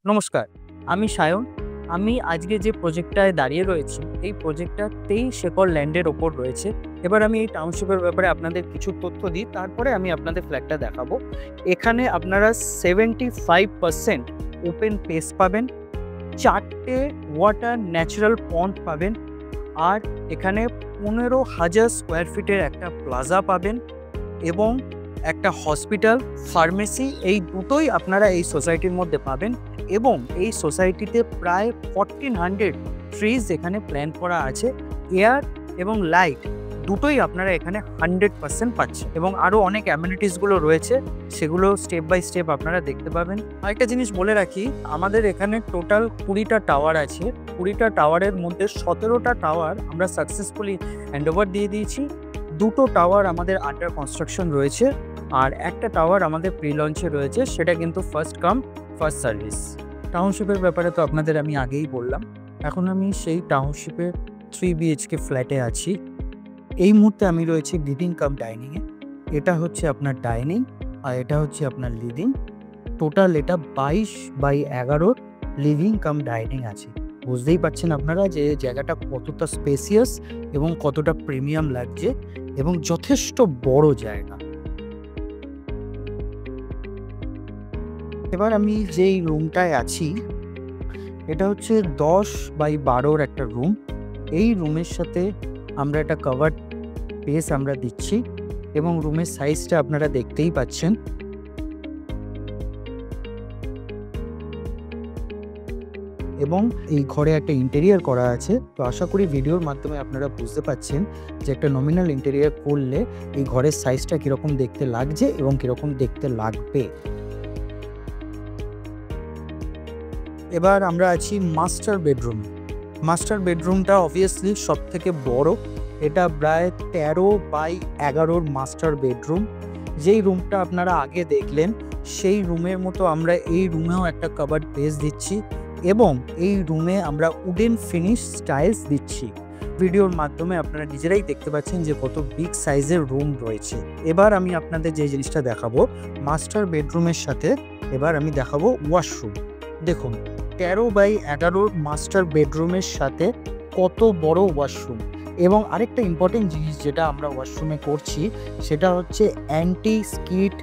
নমস্কার, আমি সায়ন। আমি আজকে যে প্রজেক্টটায় দাঁড়িয়ে রয়েছি, এই প্রজেক্টটা 23 একর ল্যান্ডের ওপর রয়েছে। এবার আমি এই টাউনশিপের ব্যাপারে আপনাদের কিছু তথ্য দিই, তারপরে আমি আপনাদের ফ্ল্যাটটা দেখাবো। এখানে আপনারা 75% ওপেন স্পেস পাবেন, 4টে ওয়াটার ন্যাচারাল পন্ড পাবেন, আর এখানে 15,000 স্কোয়ার ফিটের একটা প্লাজা পাবেন এবং একটা হসপিটাল, ফার্মেসি, এই দুটোই আপনারা এই সোসাইটির মধ্যে পাবেন। এবং এই সোসাইটিতে প্রায় 1400 ট্রিজ এখানে প্ল্যান করা আছে। এয়ার এবং লাইট দুটোই আপনারা এখানে 100% পাচ্ছেন, এবং আরও অনেক অ্যামিনিটিসগুলো রয়েছে, সেগুলো স্টেপ বাই স্টেপ আপনারা দেখতে পাবেন। আরেকটা জিনিস বলে রাখি, আমাদের এখানে টোটাল 20টা টাওয়ার আছে। 20টা টাওয়ারের মধ্যে 17টা টাওয়ার আমরা সাকসেসফুলি হ্যান্ডওভার দিয়ে দিয়েছি। 2টো টাওয়ার আমাদের আন্ডার কনস্ট্রাকশন রয়েছে, আর একটা টাওয়ার আমাদের প্রি লঞ্চে রয়েছে, সেটা কিন্তু ফার্স্ট কাম ফার্স্ট সার্ভিস। টাউনশিপের ব্যাপারে তো আপনাদের আমি আগেই বললাম। এখন আমি সেই টাউনশিপের 3 BHK ফ্ল্যাটে আছি। এই মুহূর্তে আমি রয়েছি লিভিং কাম ডাইনিংয়ে। এটা হচ্ছে আপনার ডাইনিং, আর এটা হচ্ছে আপনার লিভিং। টোটাল এটা 22/11 লিভিং কাম ডাইনিং আছে। বুঝতেই পারছেন আপনারা যে জায়গাটা কতটা স্পেসিয়াস এবং কতটা প্রিমিয়াম লাগছে, এবং যথেষ্ট বড় জায়গা। এবার আমি যেই রুমটায় আছি, এটা হচ্ছে 10/12 একটা রুম। এই রুমের সাথে আমরা একটা কভার্ড স্পেস আমরা দিচ্ছি, এবং রুমের সাইজটা আপনারা দেখতেই পাচ্ছেন। এবং এই ঘরে একটা ইন্টেরিয়ার করা আছে। তো আশা করি ভিডিওর মাধ্যমে আপনারা বুঝতে পাচ্ছেন যে একটা নমিনাল ইন্টেরিয়ার করলে এই ঘরের সাইজটা কীরকম দেখতে লাগছে এবং কীরকম দেখতে লাগবে। এবার আমরা আছি মাস্টার বেডরুম। মাস্টার বেডরুমটা অবভিয়াসলি সব থেকে বড়। এটা প্রায় 13/11 মাস্টার বেডরুম। যেই রুমটা আপনারা আগে দেখলেন, সেই রুমের মতো আমরা এই রুমেও একটা কভার্ড বেস দিচ্ছি, এবং এই রুমে আমরা উডেন ফিনিশ স্টাইলস দিচ্ছি। ভিডিওর মাধ্যমে আপনারা নিজেরাই দেখতে পাচ্ছেন যে কত বিগ সাইজের রুম রয়েছে। এবার আমি আপনাদের যে জিনিসটা দেখাবো, মাস্টার বেডরুমের সাথে এবার আমি দেখাবো ওয়াশরুম। দেখুন, 13/11 মাস্টার বেডরুমের সাথে কত বড় ওয়াশরুম। এবং আরেকটা ইম্পর্টেন্ট জিনিস যেটা আমরা ওয়াশরুমে করছি, সেটা হচ্ছে অ্যান্টি স্কিড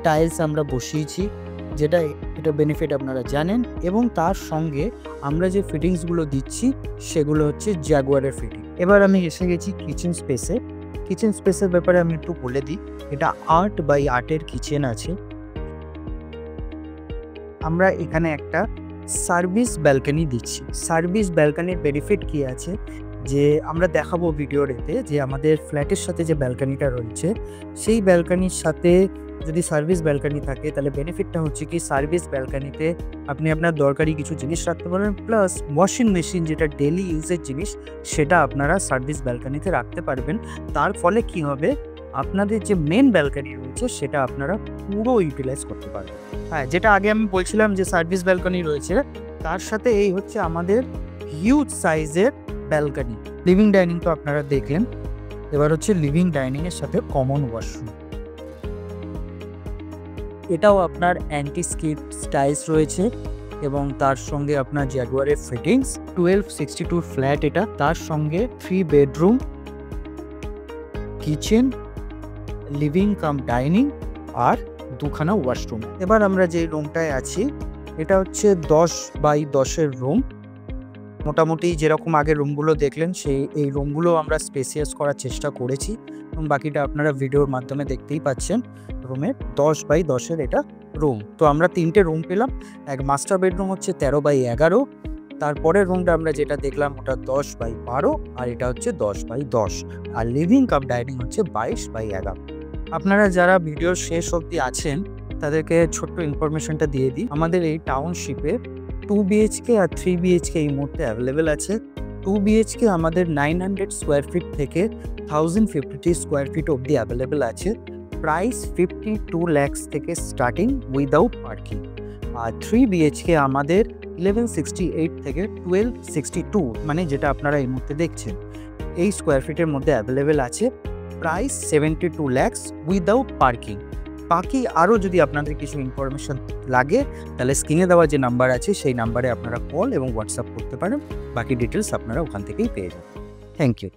টাইলস আমরা বসিয়েছি, যেটা এটা বেনিফিট আপনারা জানেন। এবং তার সঙ্গে আমরা যে ফিটিংসগুলো দিচ্ছি, সেগুলো হচ্ছে জাগুয়ারের ফিটিং। এবার আমি এসে গেছি কিচেন স্পেসে। কিচেন স্পেসের ব্যাপারে আমি একটু বলে দিই, এটা 8/8 কিচেন আছে। আমরা এখানে একটা সার্ভিস ব্যালকনি দিচ্ছি। সার্ভিস ব্যালকনির বেনিফিট কী আছে, যে আমরা দেখাবো ভিডিওর এতে, যে আমাদের ফ্ল্যাটের সাথে যে ব্যালকনিটা রয়েছে, সেই ব্যালকনির সাথে যদি সার্ভিস ব্যালকনি থাকে, তাহলে বেনিফিটটা হচ্ছে কি, সার্ভিস ব্যালকনিতে আপনি আপনার দরকারি কিছু জিনিস রাখতে পারবেন, প্লাস ওয়াশিং মেশিন যেটা ডেলি ইউজের জিনিস, সেটা আপনারা সার্ভিস ব্যালকনিতে রাখতে পারবেন। তার ফলে কি হবে, আপনাদের যে মেন ব্যালকনি রয়েছে, সেটা আপনারা পুরো ইউটিলাইজ করতে পারবেন। হ্যাঁ, যেটা আগে আমি বলছিলাম যে সার্ভিস ব্যালকনি রয়েছে, তার সাথে এই হচ্ছে আমাদের হিউজ সাইজের ব্যালকনি। লিভিং ডাইনিং তো আপনারা দেখলেন, এবার হচ্ছে লিভিং ডাইনিংয়ের সাথে কমন ওয়াশরুম। এটাও আপনার অ্যান্টি স্কিড স্টাইলস রয়েছে, এবং তার সঙ্গে আপনার জাগুয়ারের ফিটিংস। 1262 ফ্ল্যাট এটা, তার সঙ্গে 3 bedroom, kitchen, living cum dining, আর 2খানা ওয়াশরুম। এবার আমরা যে রুমটায় আছি, এটা হচ্ছে 10/10 রুম। মোটামুটি যেরকম আগের রুমগুলো দেখলেন, এই রুমগুলো আমরা স্পেসিয়াস করার চেষ্টা করেছি, এবং বাকিটা আপনারা ভিডিওর মাধ্যমে দেখতেই পাচ্ছেন। রুমের 10/10 এটা রুম। তো আমরা 3টে রুম পেলাম। এক মাস্টার বেডরুম হচ্ছে 13/11, তারপরের রুমটা আমরা যেটা দেখলাম ওটা 10/12, আর এটা হচ্ছে 10/10, আর লিভিং কাম ডাইনিং হচ্ছে 22/11। আপনারা যারা ভিডিওর শেষ অবধি আছেন, তাদেরকে ছোট্ট ইনফরমেশনটা দিয়ে দিই। আমাদের এই টাউনশিপে 2 BHK আর 3 BHK এই মুহূর্তে অ্যাভেলেবেল আছে। 2 BHK আমাদের 900 স্কোয়ার ফিট থেকে 1050 স্কোয়ার ফিট অবধি অ্যাভেলেবেল আছে। প্রাইস 52 lakhs থেকে স্টার্টিং উইদাউট পার্কিং। আর 3 BHK আমাদের 1168 থেকে 1262, মানে যেটা আপনারা এই মুহূর্তে দেখছেন, এই স্কোয়ার ফিটের মধ্যে অ্যাভেলেবেল আছে। Price 72 lakhs without parking. বাকি আরও যদি আপনাদের কিছু ইনফরমেশন লাগে তাহলে স্ক্রিনে দেওয়া যে নাম্বার আছে সেই নাম্বারে আপনারা কল এবং হোয়াটসঅ্যাপ করতে পারেন। বাকি ডিটেলস আপনারা ওখান থেকেই পেয়ে যাবেন। Thank you.